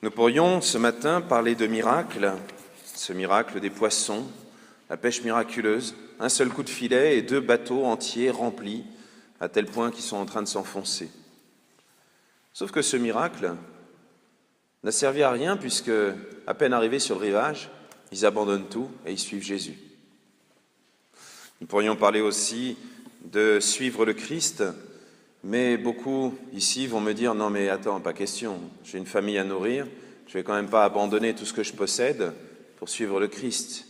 Nous pourrions ce matin parler de miracles, ce miracle des poissons, la pêche miraculeuse, un seul coup de filet et 2 bateaux entiers remplis à tel point qu'ils sont en train de s'enfoncer. Sauf que ce miracle n'a servi à rien puisque, à peine arrivés sur le rivage, ils abandonnent tout et ils suivent Jésus. Nous pourrions parler aussi de suivre le Christ, mais beaucoup ici vont me dire « Non mais attends, pas question, j'ai une famille à nourrir, je ne vais quand même pas abandonner tout ce que je possède pour suivre le Christ.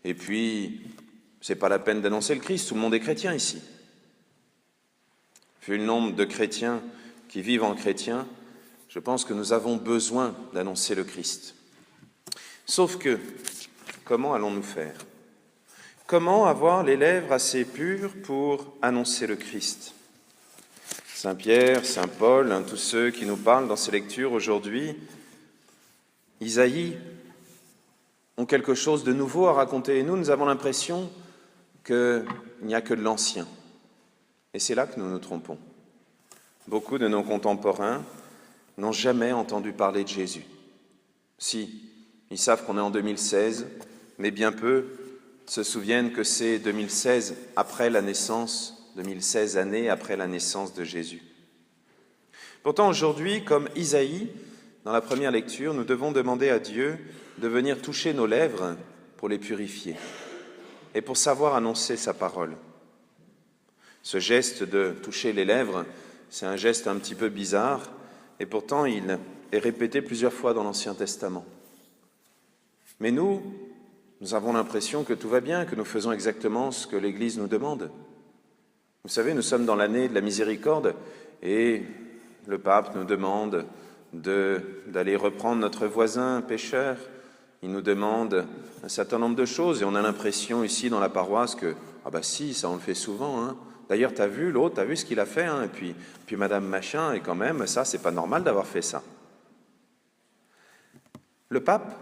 Et puis, c'est pas la peine d'annoncer le Christ, tout le monde est chrétien ici. » Vu le nombre de chrétiens qui vivent en chrétiens, je pense que nous avons besoin d'annoncer le Christ. Sauf que, comment allons-nous faire ? Comment avoir les lèvres assez pures pour annoncer le Christ ? Saint Pierre, Saint Paul, tous ceux qui nous parlent dans ces lectures aujourd'hui, Isaïe, ont quelque chose de nouveau à raconter. Et nous avons l'impression qu'il n'y a que de l'ancien. Et c'est là que nous nous trompons. Beaucoup de nos contemporains n'ont jamais entendu parler de Jésus. Si, ils savent qu'on est en 2016, mais bien peu se souviennent que c'est 2016 après la naissance, 2016 années après la naissance de Jésus. Pourtant, aujourd'hui, comme Isaïe, dans la première lecture, nous devons demander à Dieu de venir toucher nos lèvres pour les purifier et pour savoir annoncer sa parole. Ce geste de toucher les lèvres, c'est un geste un petit peu bizarre, et pourtant il est répété plusieurs fois dans l'Ancien Testament. Mais nous avons l'impression que tout va bien, que nous faisons exactement ce que l'Église nous demande. Vous savez, nous sommes dans l'année de la miséricorde, et le pape nous demande d'aller reprendre notre voisin pécheur. Il nous demande un certain nombre de choses, et on a l'impression ici dans la paroisse que « Ah bah si, ça on le fait souvent, hein. D'ailleurs, t'as vu l'autre, t'as vu ce qu'il a fait, hein, et puis Madame Machin, et quand même, ça, c'est pas normal d'avoir fait ça. » Le pape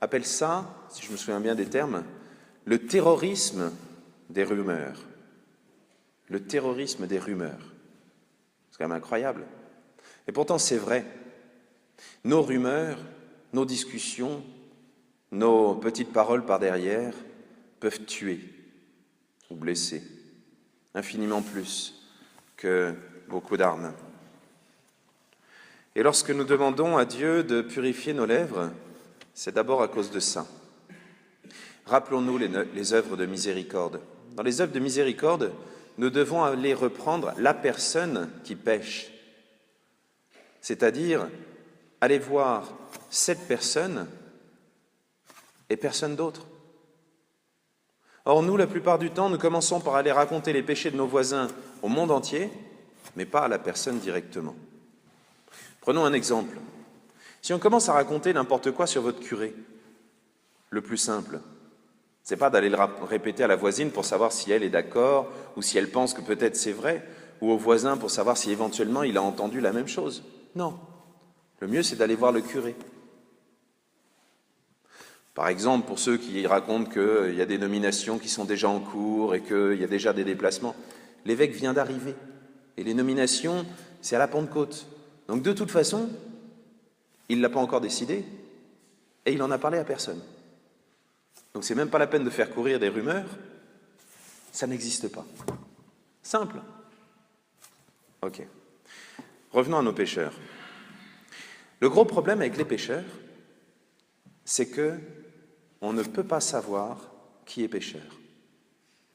appelle ça, si je me souviens bien des termes, le terrorisme des rumeurs. Le terrorisme des rumeurs. C'est quand même incroyable. Et pourtant, c'est vrai. Nos rumeurs, nos discussions, nos petites paroles par derrière peuvent tuer ou blesser. Infiniment plus que beaucoup d'armes. Et lorsque nous demandons à Dieu de purifier nos lèvres, c'est d'abord à cause de ça. Rappelons-nous les œuvres de miséricorde. Dans les œuvres de miséricorde, nous devons aller reprendre la personne qui pêche, c'est-à-dire aller voir cette personne et personne d'autre. Or, nous, la plupart du temps, nous commençons par aller raconter les péchés de nos voisins au monde entier, mais pas à la personne directement. Prenons un exemple. Si on commence à raconter n'importe quoi sur votre curé, le plus simple, c'est pas d'aller le répéter à la voisine pour savoir si elle est d'accord, ou si elle pense que peut-être c'est vrai, ou au voisin pour savoir si éventuellement il a entendu la même chose. Non. Le mieux, c'est d'aller voir le curé. Par exemple, pour ceux qui racontent qu'il y a des nominations qui sont déjà en cours et qu'il y a déjà des déplacements, l'évêque vient d'arriver. Et les nominations, c'est à la Pentecôte. Donc de toute façon, il ne l'a pas encore décidé et il n'en a parlé à personne. Donc c'est même pas la peine de faire courir des rumeurs, ça n'existe pas. Simple. Ok. Revenons à nos pécheurs. Le gros problème avec les pécheurs, c'est que on ne peut pas savoir qui est pécheur.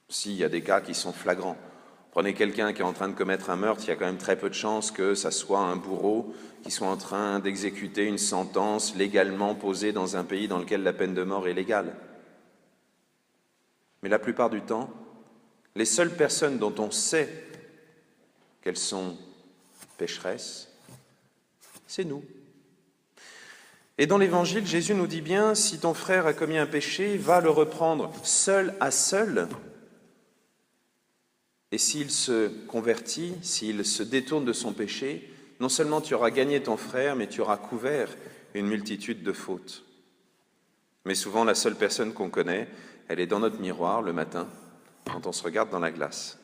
S'il y a des cas qui sont flagrants. Prenez quelqu'un qui est en train de commettre un meurtre, il y a quand même très peu de chances que ça soit un bourreau qui soit en train d'exécuter une sentence légalement posée dans un pays dans lequel la peine de mort est légale. Mais la plupart du temps, les seules personnes dont on sait qu'elles sont pécheresses, c'est nous. Et dans l'Évangile, Jésus nous dit bien, si ton frère a commis un péché, va le reprendre seul à seul. Et s'il se convertit, s'il se détourne de son péché, non seulement tu auras gagné ton frère, mais tu auras couvert une multitude de fautes. Mais souvent, la seule personne qu'on connaît, elle est dans notre miroir le matin, quand on se regarde dans la glace.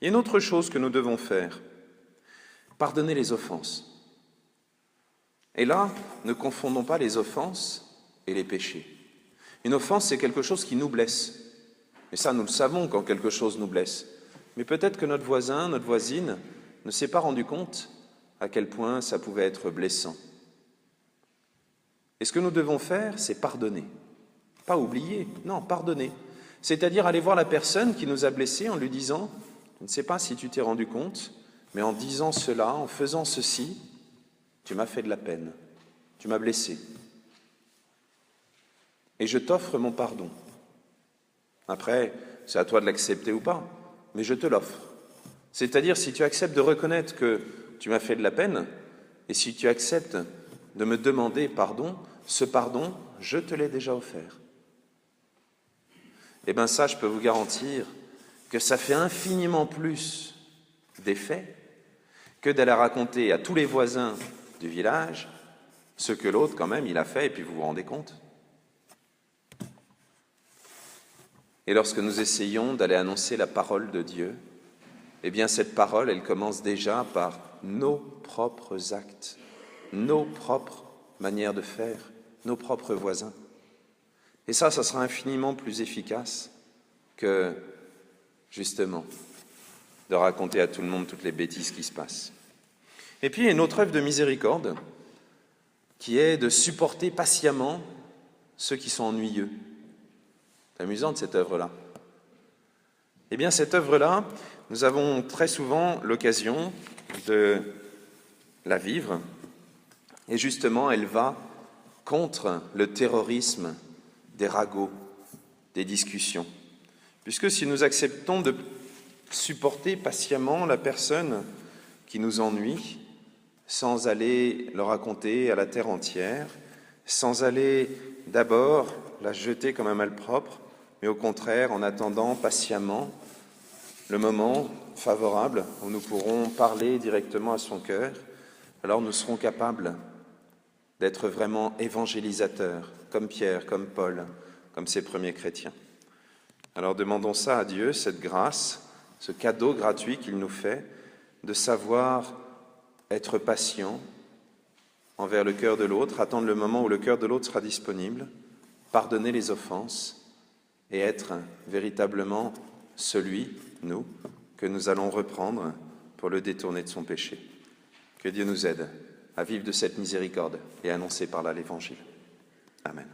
Il y a une autre chose que nous devons faire, pardonner les offenses. Et là, ne confondons pas les offenses et les péchés. Une offense, c'est quelque chose qui nous blesse. Et ça, nous le savons quand quelque chose nous blesse. Mais peut-être que notre voisin, notre voisine, ne s'est pas rendu compte à quel point ça pouvait être blessant. Et ce que nous devons faire, c'est pardonner. Pas oublier, non, pardonner. C'est-à-dire aller voir la personne qui nous a blessés en lui disant « Je ne sais pas si tu t'es rendu compte, mais en disant cela, en faisant ceci, tu m'as fait de la peine, tu m'as blessé. Et je t'offre mon pardon. Après, c'est à toi de l'accepter ou pas, mais je te l'offre. C'est-à-dire, si tu acceptes de reconnaître que tu m'as fait de la peine, et si tu acceptes de me demander pardon, ce pardon, je te l'ai déjà offert. Eh bien ça, je peux vous garantir que ça fait infiniment plus d'effet que d'aller raconter à tous les voisins du village ce que l'autre, quand même, il a fait, et puis vous vous rendez compte. Et lorsque nous essayons d'aller annoncer la parole de Dieu, eh bien cette parole, elle commence déjà par nos propres actes, nos propres manières de faire, nos propres voisins. Et ça sera infiniment plus efficace que, justement, de raconter à tout le monde toutes les bêtises qui se passent. Et puis, il y a une autre œuvre de miséricorde qui est de supporter patiemment ceux qui sont ennuyeux. C'est amusant de cette œuvre-là. Eh bien, cette œuvre-là, nous avons très souvent l'occasion de la vivre. Et justement, elle va contre le terrorisme des ragots, des discussions. Puisque si nous acceptons de supporter patiemment la personne qui nous ennuie, sans aller le raconter à la terre entière, sans aller d'abord la jeter comme un malpropre, mais au contraire en attendant patiemment le moment favorable où nous pourrons parler directement à son cœur, alors nous serons capables d'être vraiment évangélisateurs, comme Pierre, comme Paul, comme ces premiers chrétiens. Alors demandons ça à Dieu, cette grâce, ce cadeau gratuit qu'il nous fait, de savoir être patient envers le cœur de l'autre, attendre le moment où le cœur de l'autre sera disponible, pardonner les offenses et être véritablement celui, nous, que nous allons reprendre pour le détourner de son péché. Que Dieu nous aide à vivre de cette miséricorde et à annoncer par là l'Évangile. Amen.